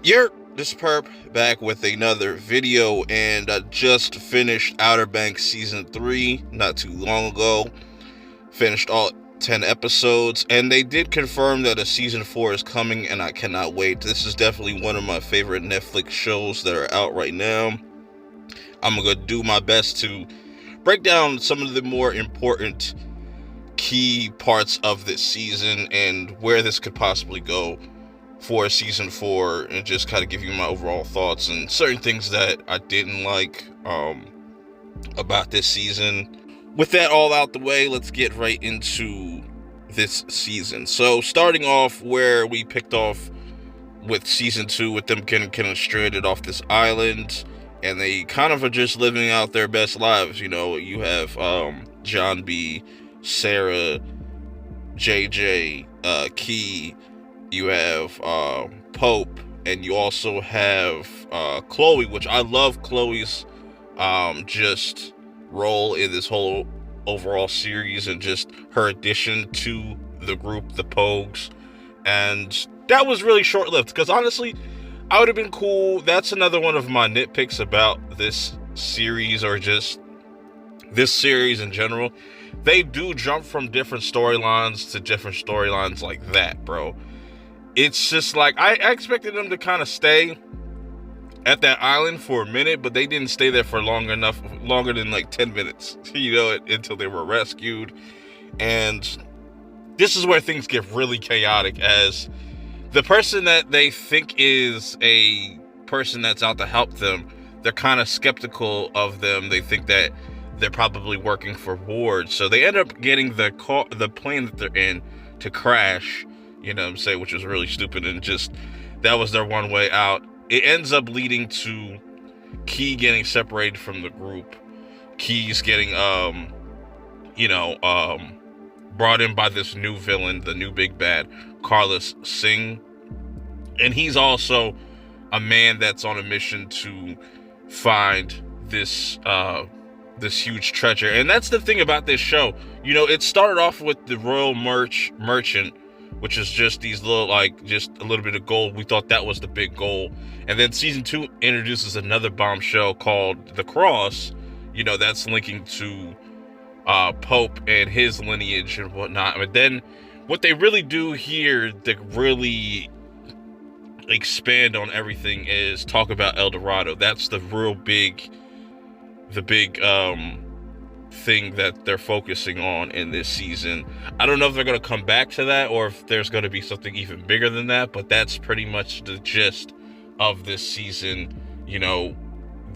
This perp back with another video, and I just finished Outer Banks Season 3 not too long ago. Finished all 10 episodes, and they did confirm that a Season 4 is coming, and I cannot wait. This is definitely one of my favorite Netflix shows that are out right now. I'm going to do my best to break down some of the more important key parts of this season and where this could possibly go for season 4, and just kind of give you my overall thoughts and certain things that I didn't like about this season. With that all out the way, let's get right into this season. So starting off where we picked off with season 2, with them getting kind of stranded off this island, and they kind of are just living out their best lives. You know, you have John B, Sarah, JJ, Key, you have Pope, and you also have Chloe, which I love Chloe's just role in this whole overall series, and just her addition to the group, the Pogues. And that was really short-lived, because honestly, I would have been cool. That's another one of my nitpicks about this series, or just this series in general. They do jump from different storylines to different storylines like that, bro. It's just like, I expected them to kind of stay at that island for a minute, but they didn't stay there for longer than like 10 minutes, you know, until they were rescued. And this is where things get really chaotic, as the person that they think is a person that's out to help them, they're kind of skeptical of them. They think that they're probably working for Ward. So they end up getting the plane that they're in to crash, you know what I'm saying, which was really stupid, and just, that was their one way out. It ends up leading to Key getting separated from the group. Key's getting, brought in by this new villain, the new big bad, Carlos Singh. And he's also a man that's on a mission to find this huge treasure. And that's the thing about this show. You know, it started off with the Royal Merchant, which is just these little, like, just a little bit of gold. We thought that was the big goal. And then season 2 introduces another bombshell called the Cross. You know, that's linking to Pope and his lineage and whatnot. But then what they really do here to really expand on everything is talk about El Dorado. That's the real big, thing that they're focusing on in this season. I don't know if they're going to come back to that, or if there's going to be something even bigger than that, but that's pretty much the gist of this season. You know,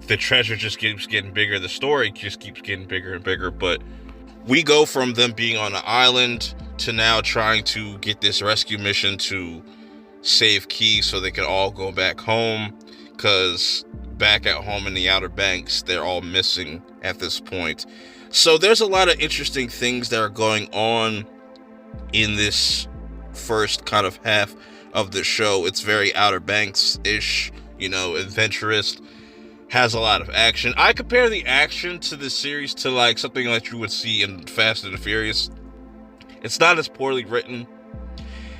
the treasure just keeps getting bigger, the story just keeps getting bigger and bigger, but we go from them being on an island to now trying to get this rescue mission to save Key so they can all go back home, because back at home in the Outer Banks, they're all missing at this point. So there's a lot of interesting things that are going on in this first kind of half of the show. It's very Outer Banks-ish, you know, adventurous, has a lot of action. I compare the action to this series to like something like you would see in Fast and the Furious. It's not as poorly written.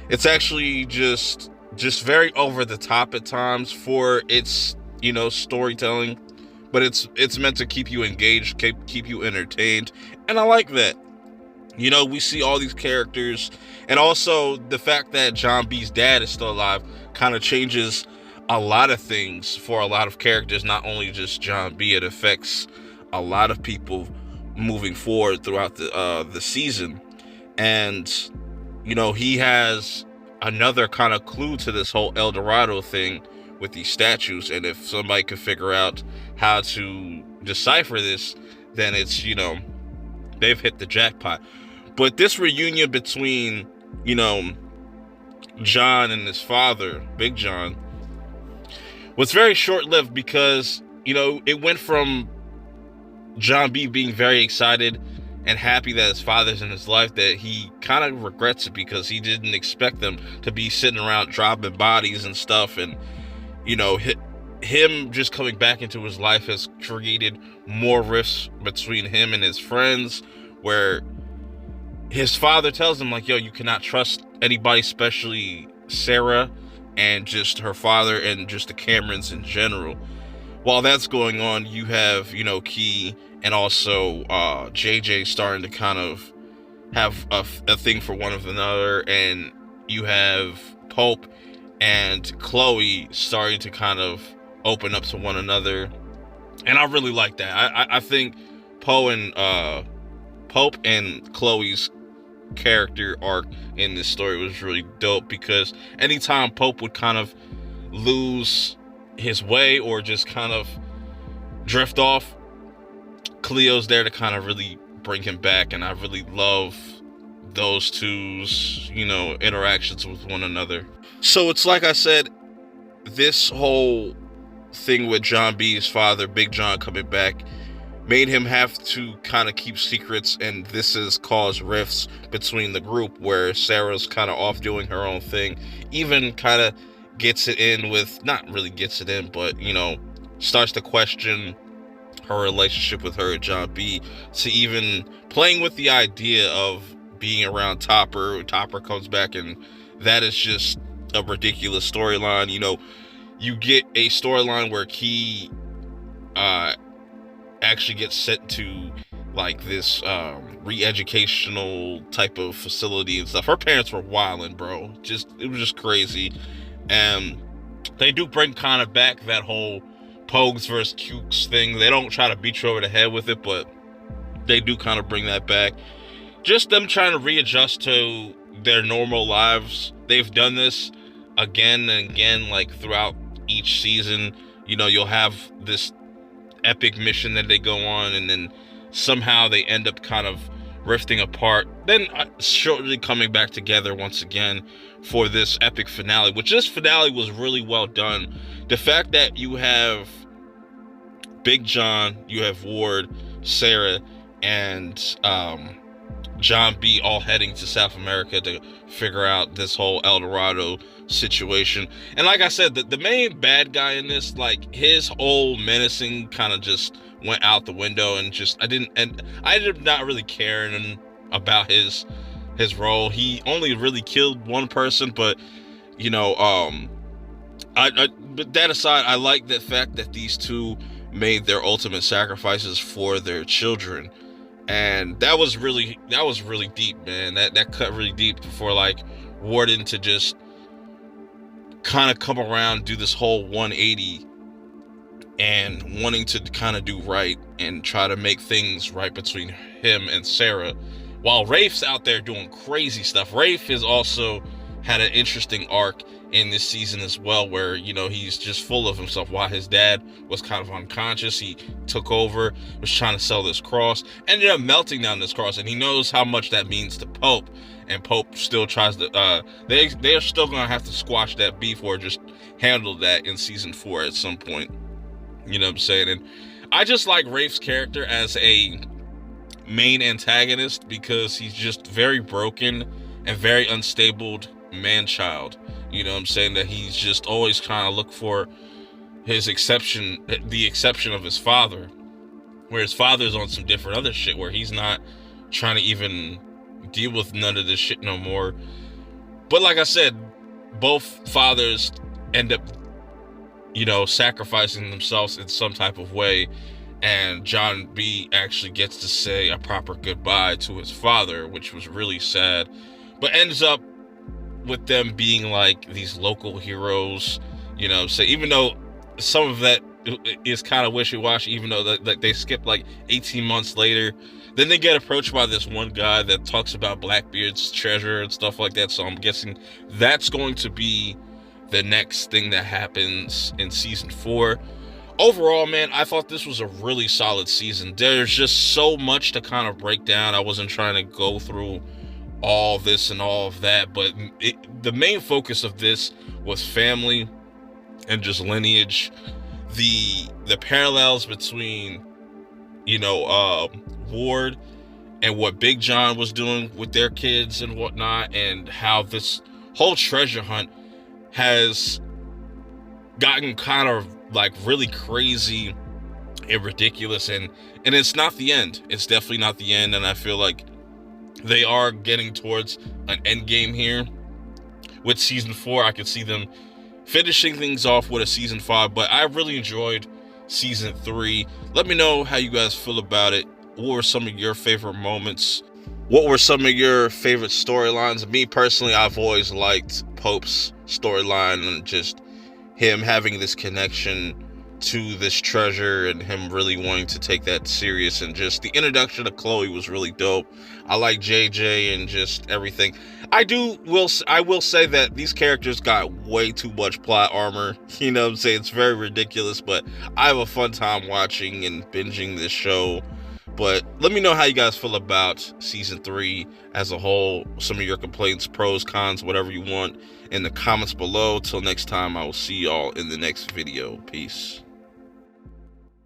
It's actually just very over the top at times for its, you know, storytelling, but it's meant to keep you engaged, keep you entertained, and I like that. You know, we see all these characters, and also the fact that John B's dad is still alive kind of changes a lot of things for a lot of characters, not only just John B. It affects a lot of people moving forward throughout the season. And, you know, he has another kind of clue to this whole El Dorado thing with these statues, and if somebody could figure out how to decipher this, then it's, you know, they've hit the jackpot. But this reunion between, you know, John and his father, Big John, was very short-lived, because, you know, it went from John B being very excited and happy that his father's in his life, that he kind of regrets it, because he didn't expect them to be sitting around dropping bodies and stuff. And, you know, him just coming back into his life has created more rifts between him and his friends, where his father tells him, like, yo, you cannot trust anybody, especially Sarah, and just her father and just the Camerons in general. While that's going on, you have, Key and also JJ starting to kind of have a thing for one of another, and you have Pope and Chloe starting to kind of open up to one another, and I really like that. I think Pope and Chloe's character arc in this story was really dope, because anytime Pope would kind of lose his way or just kind of drift off, Cleo's there to kind of really bring him back, and I really love those two's, interactions with one another. So it's like I said, this whole thing with John B's father, Big John, coming back made him have to kind of keep secrets, and this has caused rifts between the group, where Sarah's kind of off doing her own thing, even kind of gets it in with, not really gets it in, but, starts to question her relationship with her and John B, to even playing with the idea of being around Topper. Topper comes back, and that is just a ridiculous storyline. You get a storyline where Key actually gets sent to like this re-educational type of facility and stuff. Her parents were wilding, bro. It was just crazy. And they do bring kind of back that whole Pogues versus Cukes thing. They don't try to beat you over the head with it, but they do kind of bring that back. Just them trying to readjust to their normal lives. They've done this again and again, like throughout each season. You'll have this epic mission that they go on, and then somehow they end up kind of rifting apart, then shortly coming back together once again for this epic finale, which this finale was really well done. The fact that you have Big John, you have Ward, Sarah, and John B all heading to South America to figure out this whole El Dorado situation. And like I said, the main bad guy in this, like, his whole menacing kind of just went out the window, and I did not really care about his role. He only really killed one person, but but that aside, I like the fact that these two made their ultimate sacrifices for their children. And that was really deep, man. That cut really deep for like Warden to just kind of come around, do this whole 180, and wanting to kind of do right and try to make things right between him and Sarah, while Rafe's out there doing crazy stuff. Rafe has also had an interesting arc in this season as well, where he's just full of himself. While his dad was kind of unconscious, he took over, was trying to sell this cross, ended up melting down this cross, and he knows how much that means to Pope, and Pope still tries to they're still gonna have to squash that beef, or just handle that in season 4 at some point. You know what I'm saying? And I just like Rafe's character as a main antagonist, because he's just very broken and very unstable man-child. You know what I'm saying? That he's just always trying to look for the exception of his father, where his father's on some different other shit, where he's not trying to even deal with none of this shit no more. But like I said, both fathers end up, sacrificing themselves in some type of way, and John B actually gets to say a proper goodbye to his father, which was really sad, but ends up with them being like these local heroes. So even though some of that is kind of wishy-washy, even though that they skip like 18 months later, then they get approached by this one guy that talks about Blackbeard's treasure and stuff like that. So I'm guessing that's going to be the next thing that happens in season 4. Overall, man, I thought this was a really solid season. There's just so much to kind of break down. I wasn't trying to go through all this and all of that, but the main focus of this was family and just lineage, the parallels between Ward and what Big John was doing with their kids and whatnot, and how this whole treasure hunt has gotten kind of like really crazy and ridiculous, and it's not the end. It's definitely not the end, and I feel like they are getting towards an end game here with season 4. I could see them finishing things off with a season 5, but I really enjoyed season 3. Let me know how you guys feel about it. What were some of your favorite moments? What were some of your favorite storylines? Me personally, I've always liked Pope's storyline and just him having this connection to this treasure and him really wanting to take that serious, and just the introduction of Chloe was really dope. I like JJ and just everything. I will say that these characters got way too much plot armor. You know what I'm saying? It's very ridiculous, but I have a fun time watching and binging this show. But let me know how you guys feel about season 3 as a whole. Some of your complaints, pros, cons, whatever you want in the comments below. Till next time, I will see y'all in the next video. Peace.